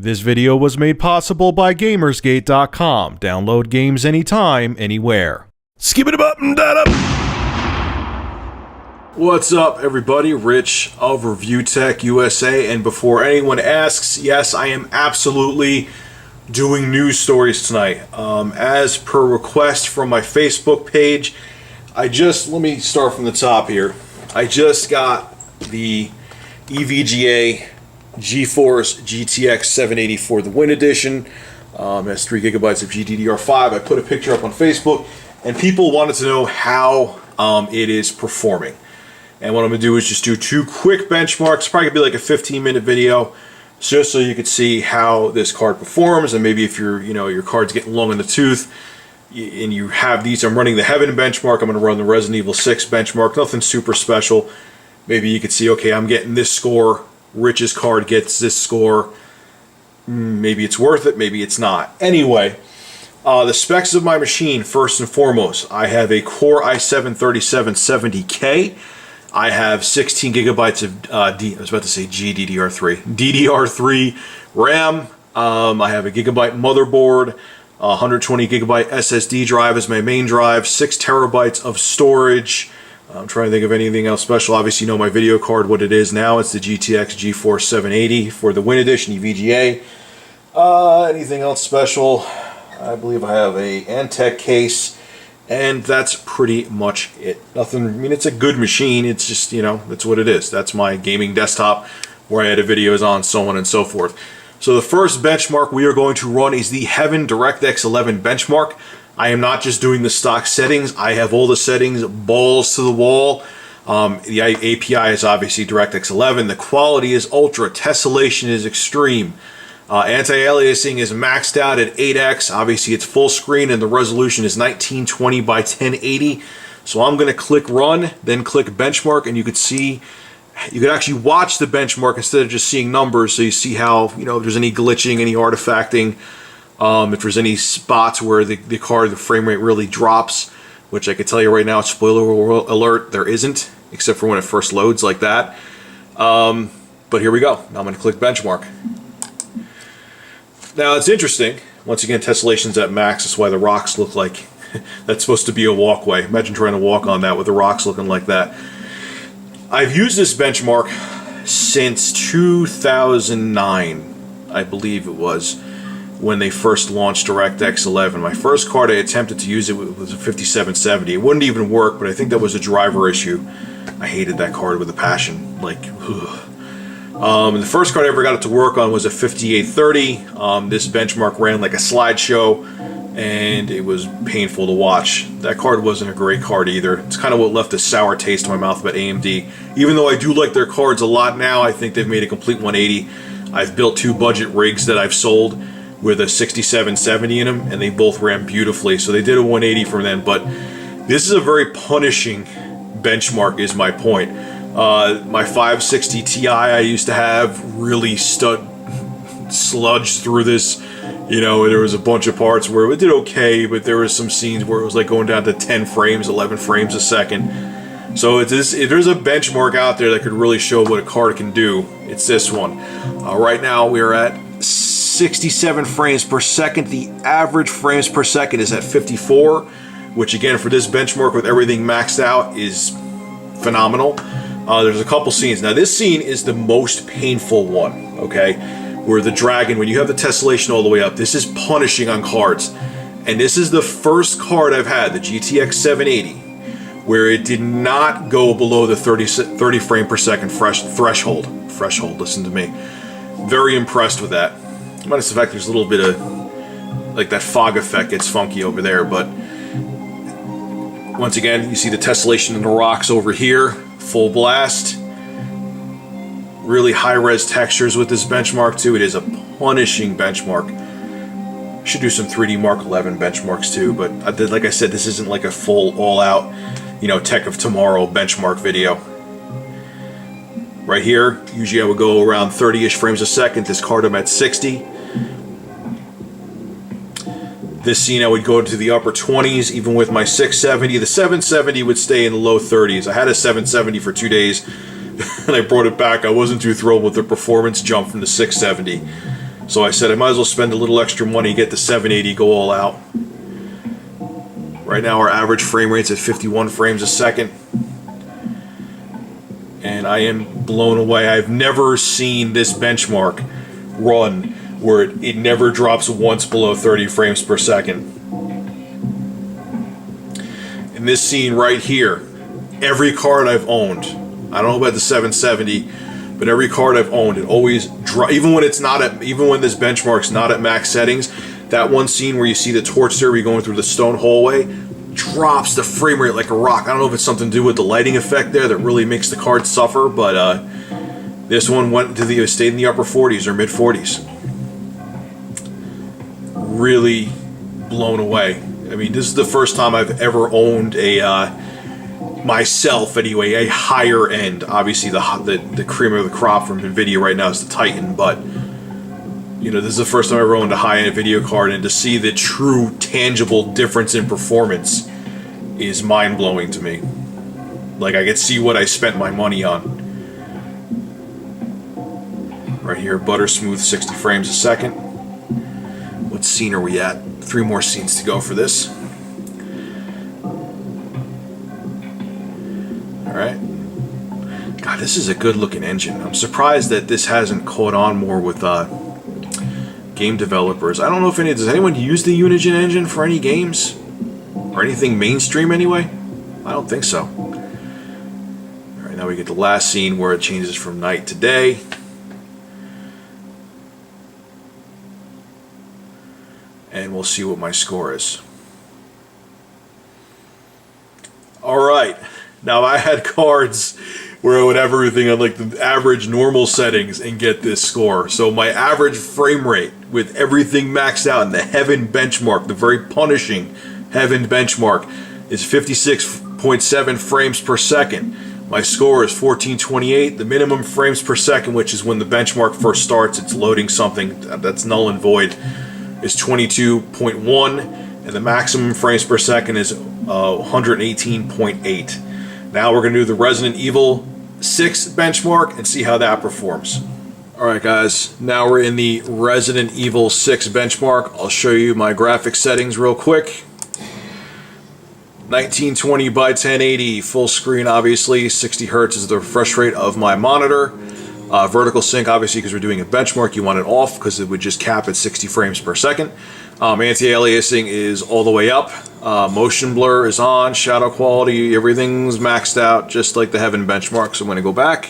This video was made possible by GamersGate.com. Download games anytime, anywhere. Skip it up and that up. What's up, everybody? Rich of Review Tech USA, and before anyone asks, yes, I am absolutely doing news stories tonight. As per request from my Facebook page, let me start from the top here. I just got the EVGA Geforce GTX 780 for the Win Edition. Has 3 gigabytes of GDDR5. I put a picture up on Facebook, and people wanted to know how it is performing. And what I'm going to do is just do 2 quick benchmarks. Probably going to be like a 15-minute video, just so you could see how this card performs. And maybe if your card's getting long in the tooth, and you have these, I'm running the Heaven benchmark. I'm going to run the Resident Evil 6 benchmark. Nothing super special. Maybe you could see, okay, I'm getting this score. Rich's card gets this score. Maybe it's worth it, maybe it's not. Anyway, the specs of my machine, first and foremost, I have a Core i7-3770K. I have 16 gigabytes of GDDR3. DDR3 RAM. I have a gigabyte motherboard, 120 gigabyte SSD drive as my main drive, 6 terabytes of storage. I'm trying to think of anything else special. Obviously, you know my video card, what it is now. It's the GTX GeForce 780 for the Win Edition EVGA. Anything else special? I believe I have a Antec case, and that's pretty much it. Nothing. I mean, it's a good machine. It's just, that's what it is. That's my gaming desktop where I edit videos on, so on and so forth. So the first benchmark we are going to run is the Heaven DirectX 11 benchmark. I am not just doing the stock settings. I have all the settings balls to the wall. The API is obviously DirectX 11. The quality is ultra. Tessellation is extreme. Anti-aliasing is maxed out at 8x. Obviously, it's full screen, and the resolution is 1920 by 1080. So I'm going to click Run, then click Benchmark, and you could see, you could actually watch the benchmark instead of just seeing numbers. So you see how, if there's any glitching, any artifacting. If there's any spots where the frame rate really drops, which I can tell you right now, spoiler alert, there isn't, except for when it first loads like that. But here we go. Now I'm going to click benchmark. Now it's interesting. Once again, tessellation's at max. That's why the rocks look like that's supposed to be a walkway. Imagine trying to walk on that with the rocks looking like that. I've used this benchmark since 2009, I believe it was, when they first launched DirectX 11. My first card I attempted to use it was a 5770. It wouldn't even work, but I think that was a driver issue. I hated that card with a passion. Like, the first card I ever got it to work on was a 5830. This benchmark ran like a slideshow, and it was painful to watch. That card wasn't a great card either. It's kind of what left a sour taste in my mouth about AMD. Even though I do like their cards a lot now, I think they've made a complete 180. I've built 2 budget rigs that I've sold with a 6770 in them, and they both ran beautifully. So they did a 180 from them, but this is a very punishing benchmark is my point. My 560 Ti I used to have really sludged through this. There was a bunch of parts where it did okay, but there was some scenes where it was like going down to 10 frames, 11 frames a second. So if there's a benchmark out there that could really show what a card can do, it's this one. Right now we're at 67 frames per second. The average frames per second is at 54, which again for this benchmark with everything maxed out is phenomenal. There's a couple scenes. Now this scene is the most painful one, okay? Where the dragon, when you have the tessellation all the way up, this is punishing on cards. And this is the first card I've had, the GTX 780, where it did not go below the 30 frame per second threshold. Listen to me. Very impressed with that. Minus the fact there's a little bit of, like, that fog effect gets funky over there, but once again, you see the tessellation in the rocks over here, full blast. Really high-res textures with this benchmark, too. It is a punishing benchmark. Should do some 3D Mark 11 benchmarks, too, but like I said, this isn't like a full, all-out, Tech of Tomorrow benchmark video. Right here, usually I would go around 30-ish frames a second. This card I'm at 60. This scene I would go to the upper 20s, even with my 670. The 770 would stay in the low 30s. I had a 770 for 2 days, and I brought it back. I wasn't too thrilled with the performance jump from the 670. So I said I might as well spend a little extra money, get the 780, go all out. Right now our average frame rate's at 51 frames a second. And I am blown away. I've never seen this benchmark run where it never drops once below 30 frames per second. In this scene right here, every card I've owned, I don't know about the 770, but every card I've owned, it always even when it's not at, even when this benchmark's not at max settings, that one scene where you see the torch derby going through the stone hallway drops the frame rate like a rock. I don't know if it's something to do with the lighting effect there that really makes the card suffer, but this one stayed in the upper 40s or mid 40s. Really blown away. I mean, this is the first time I've ever owned a myself anyway, a higher end. Obviously the cream of the crop from NVIDIA right now is the Titan, but you know, this is the first time I ever owned a high-end video card, and to see the true tangible difference in performance is mind-blowing to me. Like, I could see what I spent my money on. Right here, butter smooth, 60 frames a second. What scene are we at? 3 more scenes to go for this. Alright. God, this is a good-looking engine. I'm surprised that this hasn't caught on more with game developers. I don't know if does anyone use the Unigine engine for any games? Or anything mainstream anyway? I don't think so. Alright, now we get the last scene where it changes from night to day. And we'll see what my score is. Alright, now I had cards where I would have everything on like the average normal settings and get this score. So my average frame rate with everything maxed out in the Heaven benchmark, the very punishing Heaven benchmark, is 56.7 frames per second. My score is 1428. The minimum frames per second, which is when the benchmark first starts, it's loading something that's null and void, is 22.1, and the maximum frames per second is 118.8. Now we're going to do the Resident Evil 6 benchmark and see how that performs. Alright guys, now we're in the Resident Evil 6 benchmark. I'll show you my graphics settings real quick. 1920 by 1080, full screen obviously, 60 Hz is the refresh rate of my monitor. Vertical sync, obviously, because we're doing a benchmark, you want it off because it would just cap at 60 frames per second. Anti-aliasing is all the way up. Motion blur is on. Shadow quality, everything's maxed out, just like the Heaven benchmark. So I'm going to go back.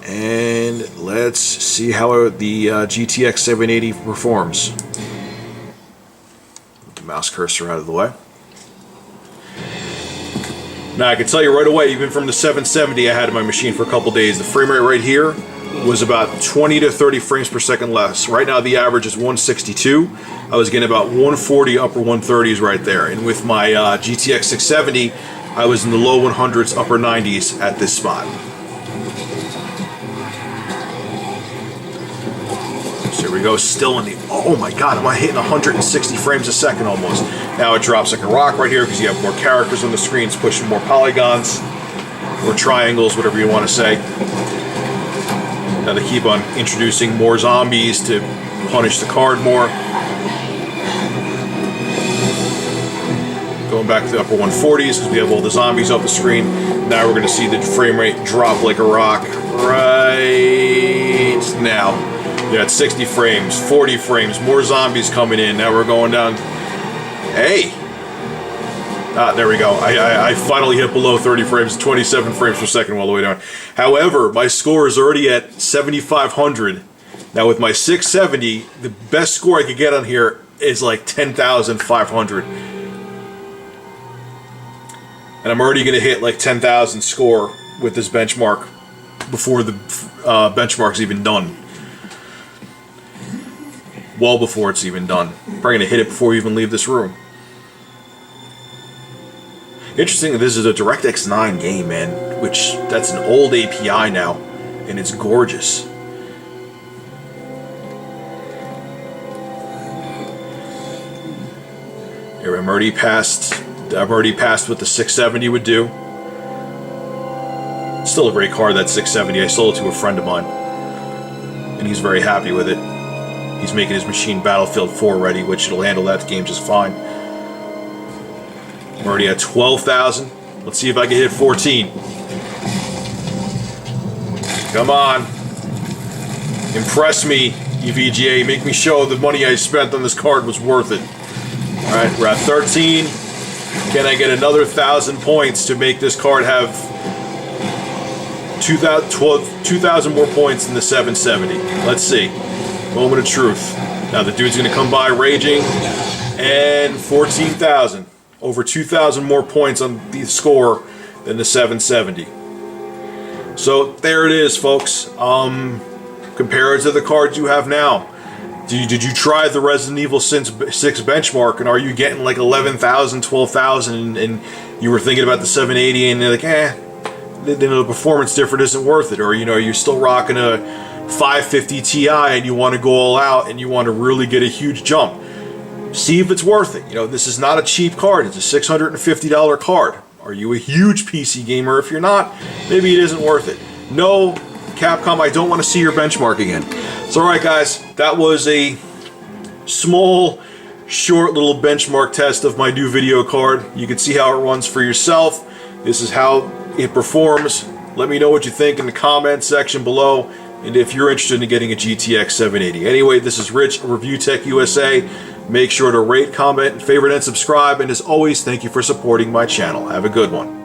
And let's see how the GTX 780 performs. Get the mouse cursor out of the way. Now I can tell you right away, even from the 770 I had in my machine for a couple days, the frame rate right here was about 20 to 30 frames per second less. Right now the average is 162. I was getting about 140 upper 130s right there. And with my GTX 670, I was in the low 100s, upper 90s at this spot. So here we go, still in the, oh my god, am I hitting 160 frames a second almost. Now it drops like a rock right here because you have more characters on the screen, it's pushing more polygons, or triangles, whatever you want to say. Now they keep on introducing more zombies to punish the card more. Going back to the upper 140s because we have all the zombies off the screen. Now we're going to see the frame rate drop like a rock right now. Yeah, it's 60 frames, 40 frames, more zombies coming in. Now we're going down. Hey! There we go. I finally hit below 30 frames, 27 frames per second all the way down. However, my score is already at 7,500. Now with my 670, the best score I could get on here is like 10,500. And I'm already going to hit like 10,000 score with this benchmark before the benchmark's even done. Well before it's even done. Probably going to hit it before we even leave this room. Interesting that this is a DirectX 9 game, man, which that's an old API now, and it's gorgeous. Here, I've already passed what the 670 would do. Still a great card, that 670. I sold it to a friend of mine, and he's very happy with it. He's making his machine Battlefield 4 ready, which it'll handle that game just fine. I'm already at 12,000. Let's see if I can hit 14. Come on. Impress me, EVGA. Make me show the money I spent on this card was worth it. Alright, we're at 13. Can I get another 1,000 points to make this card have 2,000 more points than the 770? Let's see. Moment of truth. Now the dude's going to come by raging. And 14,000. Over 2,000 more points on the score than the 770. So there it is, folks. Compare it to the cards you have now. Did you try the Resident Evil 6 benchmark, and are you getting like 11,000, 12,000, and you were thinking about the 780, and you're like, the performance difference isn't worth it, or you're still rocking a 550 Ti and you want to go all out and you want to really get a huge jump. See if it's worth it. This is not a cheap card. It's a $650 card. Are you a huge PC gamer? If you're not, maybe it isn't worth it. No, Capcom, I don't want to see your benchmark again. So alright guys, that was a small, short little benchmark test of my new video card. You can see how it runs for yourself. This is how it performs. Let me know what you think in the comment section below, and if you're interested in getting a GTX 780. Anyway, this is Rich, Review Tech USA. Make sure to rate, comment, favorite, and subscribe. And as always, thank you for supporting my channel. Have a good one.